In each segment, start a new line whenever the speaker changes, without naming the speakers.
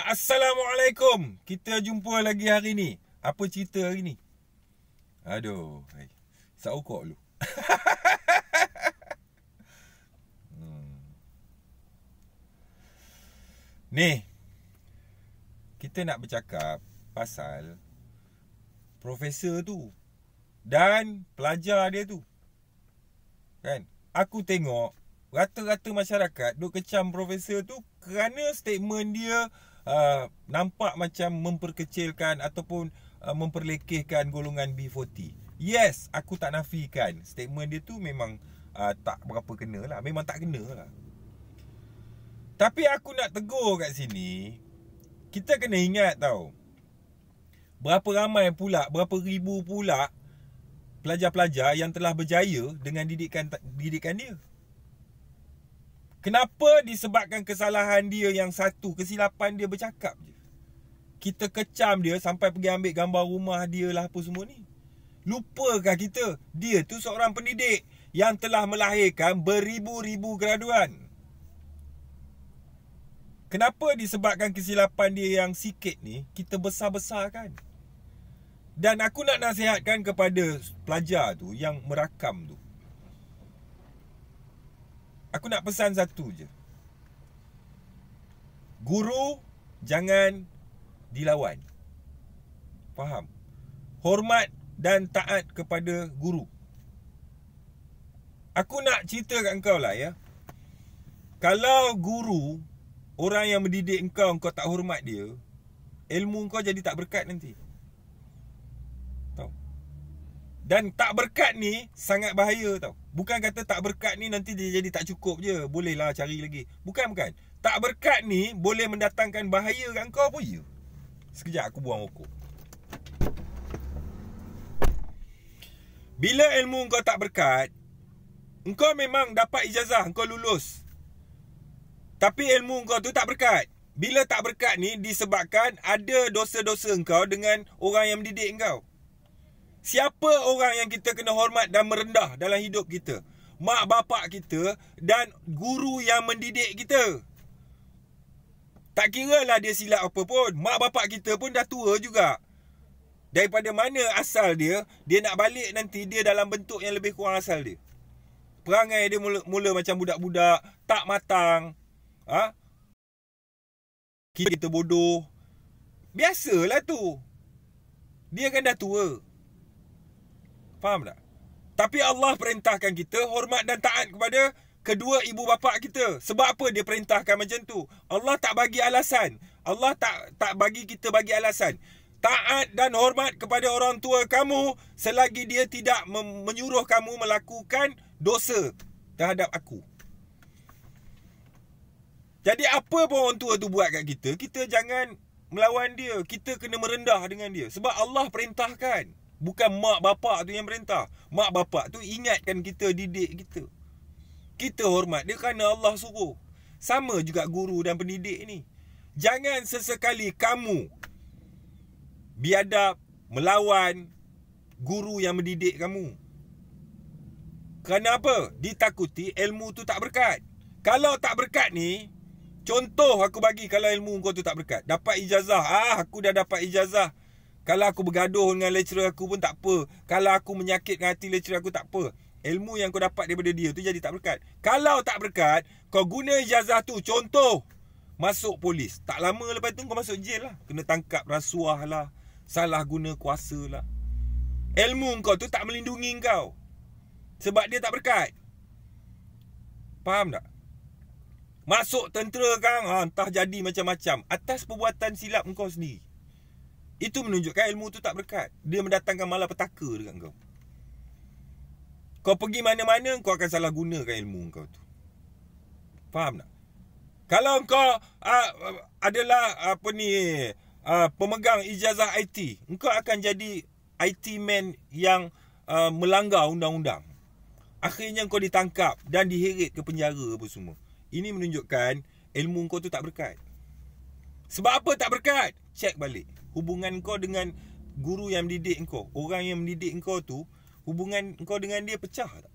Assalamualaikum. Kita jumpa lagi hari ni. Apa cerita hari ni? Aduh, isap rokok dulu. Ni, kita nak bercakap pasal profesor tu dan pelajar dia tu. Kan? Aku tengok rata-rata masyarakat duk kecam profesor tu kerana statement dia nampak macam memperkecilkan ataupun memperlekehkan golongan B40. Yes, aku tak nafikan statement dia tu memang tak berapa kena lah. Memang tak kena lah. Tapi aku nak tegur kat sini, kita kena ingat tau, berapa ramai pula, berapa ribu pula pelajar-pelajar yang telah berjaya dengan didikan dia. Kenapa disebabkan kesalahan dia yang satu, kesilapan dia bercakap je, kita kecam dia sampai pergi ambil gambar rumah dia lah apa semua ni? Lupakah kita dia tu seorang pendidik yang telah melahirkan beribu-ribu graduan? Kenapa disebabkan kesilapan dia yang sikit ni kita besar-besarkan? Dan aku nak nasihatkan kepada pelajar tu yang merakam tu, aku nak pesan satu je. Guru jangan dilawan. Faham? Hormat dan taat kepada guru. Aku nak cerita kat engkau lah ya. Kalau guru, orang yang mendidik engkau tak hormat dia, ilmu engkau jadi tak berkat nanti. Tahu? Dan tak berkat ni sangat bahaya tau. Bukan kata tak berkat ni nanti dia jadi tak cukup je, bolehlah cari lagi. Bukan. Tak berkat ni boleh mendatangkan bahaya kat engkau pun ya. Sekejap aku buang rokok. Bila ilmu engkau tak berkat, engkau memang dapat ijazah, engkau lulus, tapi ilmu engkau tu tak berkat. Bila tak berkat ni disebabkan ada dosa-dosa engkau dengan orang yang mendidik engkau. Siapa orang yang kita kena hormat dan merendah dalam hidup kita? Mak bapak kita dan guru yang mendidik kita. Tak kira lah dia silap apa pun, mak bapak kita pun dah tua juga. Daripada mana asal dia nak balik nanti dia dalam bentuk yang lebih kurang asal dia. Perangai dia mula macam budak-budak, tak matang. Kita bodoh. Biasalah tu. Dia kan dah tua. Faham tak? Tapi Allah perintahkan kita hormat dan taat kepada kedua ibu bapa kita. Sebab apa dia perintahkan macam tu? Allah tak bagi alasan. Allah tak bagi kita bagi alasan. Taat dan hormat kepada orang tua kamu selagi dia tidak menyuruh kamu melakukan dosa terhadap aku. Jadi apa pun orang tua tu buat kat kita, kita jangan melawan dia. Kita kena merendah dengan dia. Sebab Allah perintahkan. Bukan mak bapak tu yang perintah. Mak bapak tu ingatkan kita, didik kita. Kita hormat dia kerana Allah suruh. Sama juga guru dan pendidik ni. Jangan sesekali kamu biadab melawan guru yang mendidik kamu. Kerana apa? Ditakuti ilmu tu tak berkat. Kalau tak berkat ni, contoh aku bagi kalau ilmu kau tu tak berkat. Dapat ijazah. Aku dah dapat ijazah. Kalau aku bergaduh dengan lecturer aku pun tak apa. Kalau aku menyakitkan hati lecturer aku tak apa. Ilmu yang kau dapat daripada dia tu jadi tak berkat. Kalau tak berkat, kau guna ijazah tu, contoh, masuk polis. Tak lama lepas tu kau masuk jail lah. Kena tangkap rasuah lah, salah guna kuasa lah. Ilmu kau tu tak melindungi kau. Sebab dia tak berkat. Faham tak? Masuk tentera kan, entah jadi macam-macam atas perbuatan silap kau sendiri. Itu menunjukkan ilmu tu tak berkat. Dia mendatangkan malapetaka dekat kau. Kau pergi mana-mana, kau akan salah gunakan ilmu kau tu. Faham tak? Kalau kau adalah pemegang ijazah IT, engkau akan jadi IT man yang melanggar undang-undang. Akhirnya kau ditangkap dan diheret ke penjara apa semua. Ini menunjukkan ilmu kau tu tak berkat. Sebab apa tak berkat? Cek balik hubungan kau dengan guru yang mendidik kau. Orang yang mendidik kau tu, hubungan kau dengan dia pecah tak?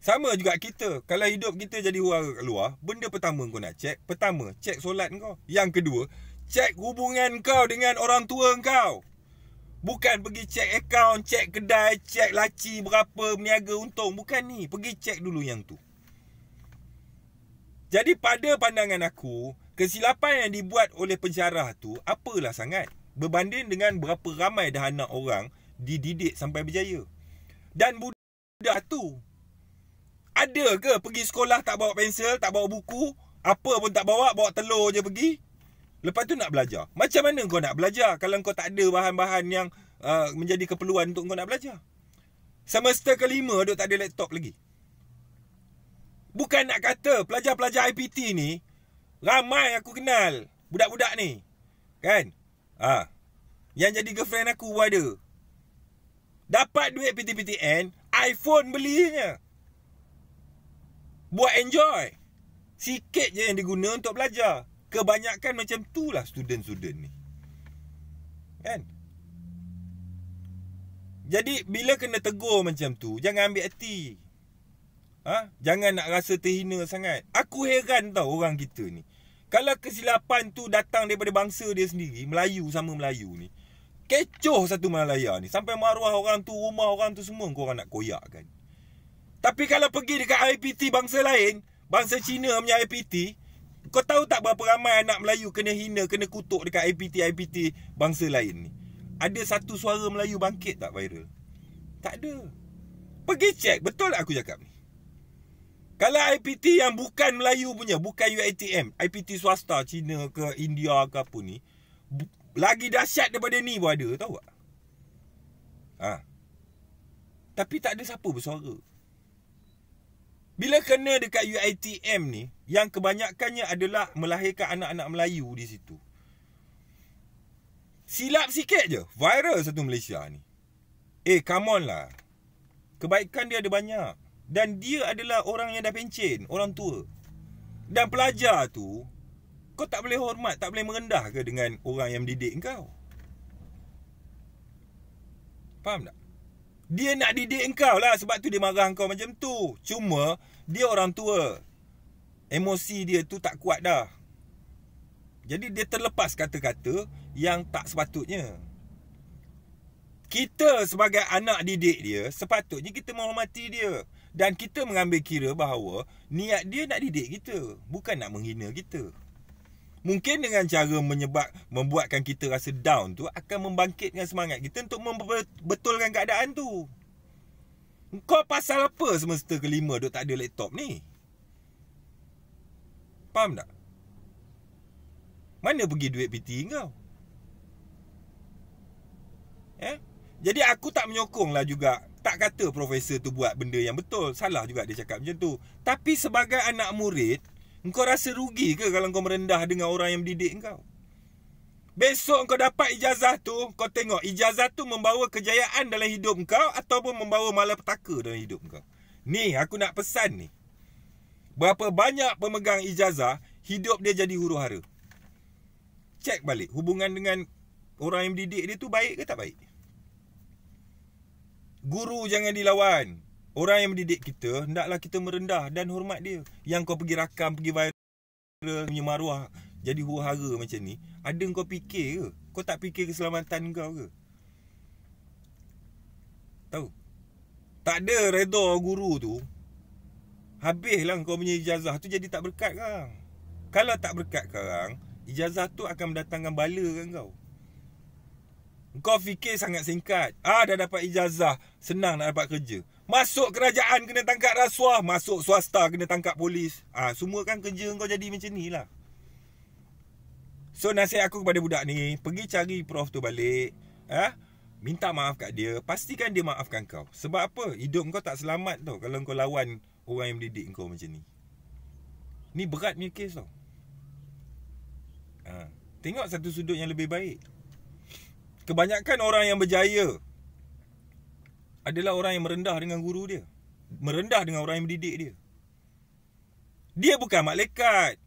Sama juga kita. Kalau hidup kita jadi huru kat luar, benda pertama kau nak cek, pertama, cek solat kau. Yang kedua, cek hubungan kau dengan orang tua kau. Bukan pergi cek akaun, cek kedai, cek laci berapa, berniaga untung. Bukan ni, pergi cek dulu yang tu. Jadi pada pandangan aku, kesilapan yang dibuat oleh pensyarah tu apalah sangat berbanding dengan berapa ramai dah anak orang dididik sampai berjaya. Dan budak tu ada ke pergi sekolah tak bawa pensel, tak bawa buku, apa pun tak bawa telur je pergi. Lepas tu nak belajar. Macam mana kau nak belajar kalau kau tak ada bahan-bahan yang menjadi keperluan untuk kau nak belajar? Semester kelima duk tak ada laptop lagi. Bukan nak kata pelajar-pelajar IPT ni, ramai aku kenal budak-budak ni. Kan? Yang jadi girlfriend aku pun ada. Dapat duit PTPTN, iPhone belinya. Buat enjoy. Sikit je yang diguna untuk belajar. Kebanyakan macam tu lah student-student ni. Kan? Jadi bila kena tegur macam tu, jangan ambil hati. Jangan nak rasa terhina sangat. Aku heran tau orang kita ni. Kalau kesilapan tu datang daripada bangsa dia sendiri, Melayu sama Melayu ni, kecoh satu Malaya ni. Sampai maruah orang tu, rumah orang tu semua korang nak koyakkan. Tapi kalau pergi dekat IPT bangsa lain, bangsa Cina punya IPT, kau tahu tak berapa ramai anak Melayu kena hina, kena kutuk dekat IPT bangsa lain ni? Ada satu suara Melayu bangkit tak viral? Tak ada. Pergi cek, betul tak aku cakap ni? Kalau IPT yang bukan Melayu punya, bukan UiTM, IPT swasta Cina ke India ke apa ni, lagi dahsyat daripada ni pun ada, tahu tak? Tapi tak ada siapa bersuara. Bila kena dekat UiTM ni, yang kebanyakannya adalah melahirkan anak-anak Melayu di situ, silap sikit je viral satu Malaysia ni. Come on lah. Kebaikan dia ada banyak. Dan dia adalah orang yang dah pencen, orang tua. Dan pelajar tu, kau tak boleh hormat, tak boleh merendah ke dengan orang yang mendidik kau? Faham tak? Dia nak didik kau lah, sebab tu dia marah kau macam tu. Cuma dia orang tua, emosi dia tu tak kuat dah. Jadi dia terlepas kata-kata yang tak sepatutnya. Kita sebagai anak didik dia, sepatutnya kita menghormati dia. Dan kita mengambil kira bahawa niat dia nak didik kita, bukan nak menghina kita. Mungkin dengan cara membuatkan kita rasa down tu akan membangkitkan semangat kita untuk membetulkan keadaan tu. Kau pasal apa semester kelima duk tak ada laptop ni? Faham tak? Mana pergi duit PT kau? Jadi aku tak menyokong lah juga. Tak kata profesor tu buat benda yang betul. Salah juga dia cakap macam tu. Tapi sebagai anak murid, kau rasa rugi ke kalau kau merendah dengan orang yang mendidik kau? Besok kau dapat ijazah tu, kau tengok ijazah tu membawa kejayaan dalam hidup kau ataupun membawa malapetaka dalam hidup kau. Ni aku nak pesan ni. Berapa banyak pemegang ijazah, hidup dia jadi huru-hara. Cek balik hubungan dengan orang yang mendidik dia tu baik ke tak baik? Guru jangan dilawan. Orang yang mendidik kita, hendaklah kita merendah dan hormat dia. Yang kau pergi rakam, pergi viral, punya maruah, jadi huru-hara macam ni, ada kau fikir ke? Kau tak fikir keselamatan kau ke? Tahu? Tak ada redha guru tu, habislah kau punya ijazah tu jadi tak berkat kang. Kalau tak berkat kang, ijazah tu akan mendatangkan bala kan kau. Kau fikir sangat singkat. Dah dapat ijazah, senang nak dapat kerja. Masuk kerajaan kena tangkap rasuah, masuk swasta kena tangkap polis. Semua kan kerja kau jadi macam ni lah. So nasihat aku kepada budak ni, pergi cari prof tu balik. Minta maaf kat dia. Pastikan dia maafkan kau. Sebab apa? Hidup kau tak selamat tau kalau kau lawan orang yang mendidik kau macam ni. Ni berat punya kes tau. Tengok satu sudut yang lebih baik. Kebanyakan orang yang berjaya adalah orang yang merendah dengan guru dia, merendah dengan orang yang mendidik dia. Dia bukan malaikat.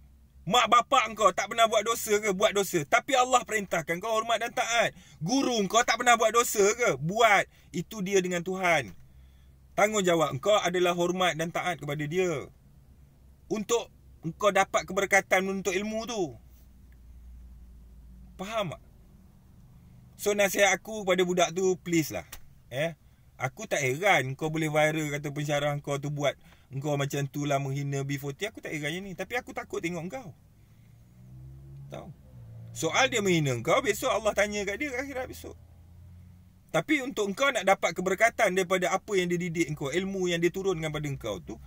Mak bapak kau tak pernah buat dosa ke? Buat dosa. Tapi Allah perintahkan kau hormat dan taat. Guru kau tak pernah buat dosa ke? Buat. Itu dia dengan Tuhan. Tanggungjawab engkau adalah hormat dan taat kepada dia, untuk engkau dapat keberkatan menuntut ilmu tu. Faham tak? So nasihat aku kepada budak tu, please lah. Aku tak heran kau boleh viral kata pensyarah kau tu buat engkau macam tu lah, menghina B40. Aku tak heran yang ni. Tapi aku takut tengok engkau. Tahu? Soal dia menghina engkau, besok Allah tanya kat dia akhirat besok. Tapi untuk engkau nak dapat keberkatan daripada apa yang dia didik engkau, ilmu yang dia turunkan pada engkau tu,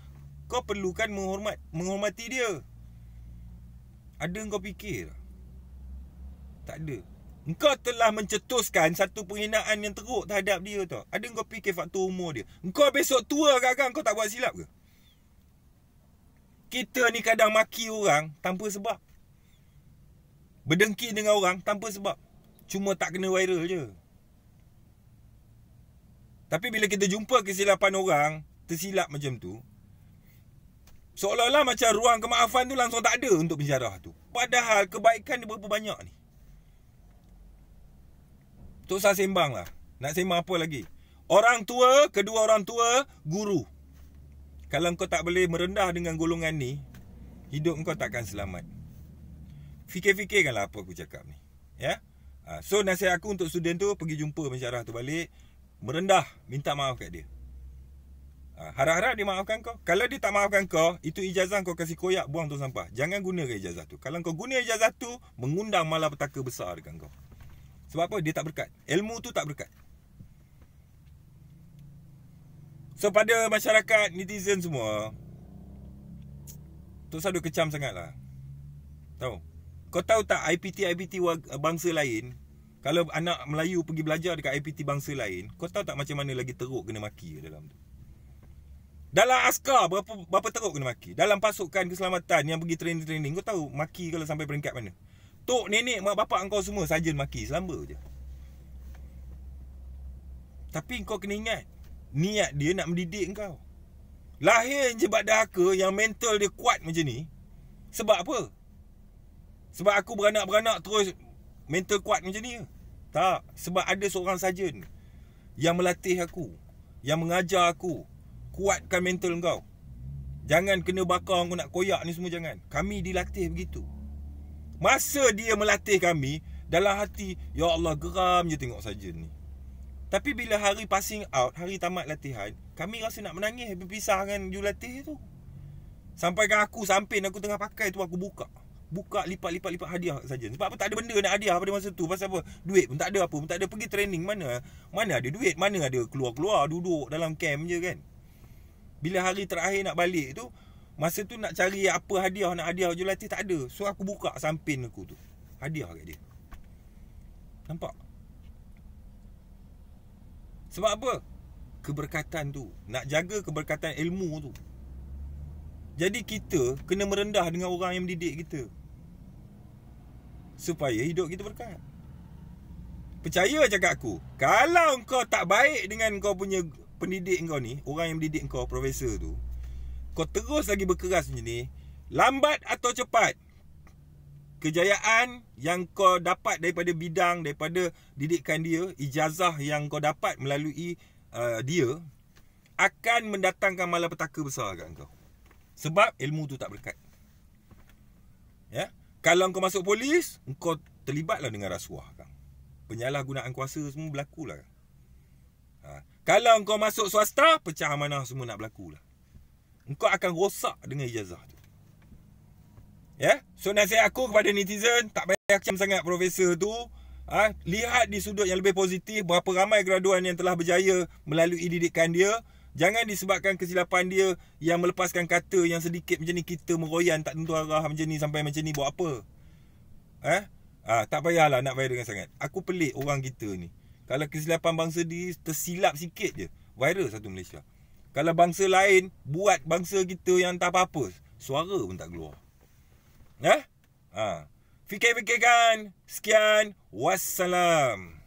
kau perlukan menghormati dia. Ada engkau fikir? Tak ada. Engkau telah mencetuskan satu penghinaan yang teruk terhadap dia tau. Ada engkau fikir faktor umur dia? Engkau besok tua agak-agak engkau tak buat silap ke? Kita ni kadang maki orang tanpa sebab, berdengki dengan orang tanpa sebab, cuma tak kena viral je. Tapi bila kita jumpa kesilapan orang tersilap macam tu, seolah-olah macam ruang kemaafan tu langsung tak ada untuk pensyarah tu. Padahal kebaikan dia berapa banyak ni. Tak usah sembang lah. Nak sembang apa lagi? Orang tua, kedua orang tua, guru. Kalau kau tak boleh merendah dengan golongan ni, hidup kau takkan selamat. Fikir-fikirkanlah apa aku cakap ni. Ya? So nasihat aku untuk student tu, pergi jumpa pensyarah tu balik, merendah, minta maaf kat dia. Harap-harap dia maafkan kau. Kalau dia tak maafkan kau, itu ijazah kau kasih koyak, buang tu sampah. Jangan gunakan ijazah tu. Kalau kau guna ijazah tu, mengundang malapetaka besar dekat kau. Sebab apa? Dia tak berkat. Ilmu tu tak berkat. So pada masyarakat, netizen semua, tak usah duk kecam sangat lah. Tahu? Kau tahu tak IPT bangsa lain, kalau anak Melayu pergi belajar dekat IPT bangsa lain, kau tahu tak macam mana lagi teruk kena maki dalam tu? Dalam askar berapa teruk kena maki? Dalam pasukan keselamatan yang pergi training-training, kau tahu maki kalau sampai peringkat mana? Tok, nenek, mak bapak engkau semua sarjan maki, selamba je. Tapi kau kena ingat, niat dia nak mendidik engkau. Lahir je bak dahaka yang mental dia kuat macam ni. Sebab apa? Sebab aku beranak-beranak terus mental kuat macam ni? Tak. Sebab ada seorang sarjan yang melatih aku, yang mengajar aku, kuatkan mental engkau. Jangan kena bakar kau nak koyak ni semua, jangan. Kami dilatih begitu. Masa dia melatih kami, dalam hati, ya Allah, geram je tengok sarjan ni. Tapi bila hari passing out, hari tamat latihan, kami rasa nak menangis berpisah dengan jurulatih tu. Sampaikan aku samping aku tengah pakai tu, aku buka lipat hadiah saja. Sebab apa? Tak ada benda nak hadiah pada masa tu. Pasal apa? Duit pun tak ada, apa pun tak ada. Pergi training mana ada duit, mana ada keluar-keluar, duduk dalam camp je kan. Bila hari terakhir nak balik tu, masa tu nak cari apa hadiah, nak hadiah jurulatih, tak ada. So aku buka samping aku tu, hadiah kat dia. Nampak? Sebab apa? Keberkatan tu. Nak jaga keberkatan ilmu tu. Jadi kita kena merendah dengan orang yang mendidik kita, supaya hidup kita berkat. Percaya cakap aku, kalau kau tak baik dengan kau punya pendidik kau ni, orang yang mendidik kau, profesor tu, kau terus lagi berkeras macam ni, lambat atau cepat, kejayaan yang kau dapat daripada bidang, daripada didikan dia, ijazah yang kau dapat melalui dia, akan mendatangkan malapetaka besar kat kau. Sebab ilmu tu tak berkat. Ya? Kalau kau masuk polis, kau terlibatlah dengan rasuah kan. Penyalahgunaan kuasa semua berlaku lah. Kalau kau masuk swasta, pecah amanah semua nak berlaku lah. Engkau akan rosak dengan ijazah tu. Ya? So nasihat aku kepada netizen, tak payah kecam sangat profesor tu. Lihat di sudut yang lebih positif, berapa ramai graduan yang telah berjaya melalui didikan dia. Jangan disebabkan kesilapan dia yang melepaskan kata yang sedikit macam ni, kita meroyan tak tentu arah macam ni, sampai macam ni, buat apa? Tak payahlah nak viral dengan sangat. Aku pelik orang kita ni. Kalau kesilapan bangsa dia tersilap sikit je, viral satu Malaysia. Kalau bangsa lain buat bangsa kita yang tak apa-apa, suara pun tak keluar. Fikir-fikirkan. Sekian. Wassalam.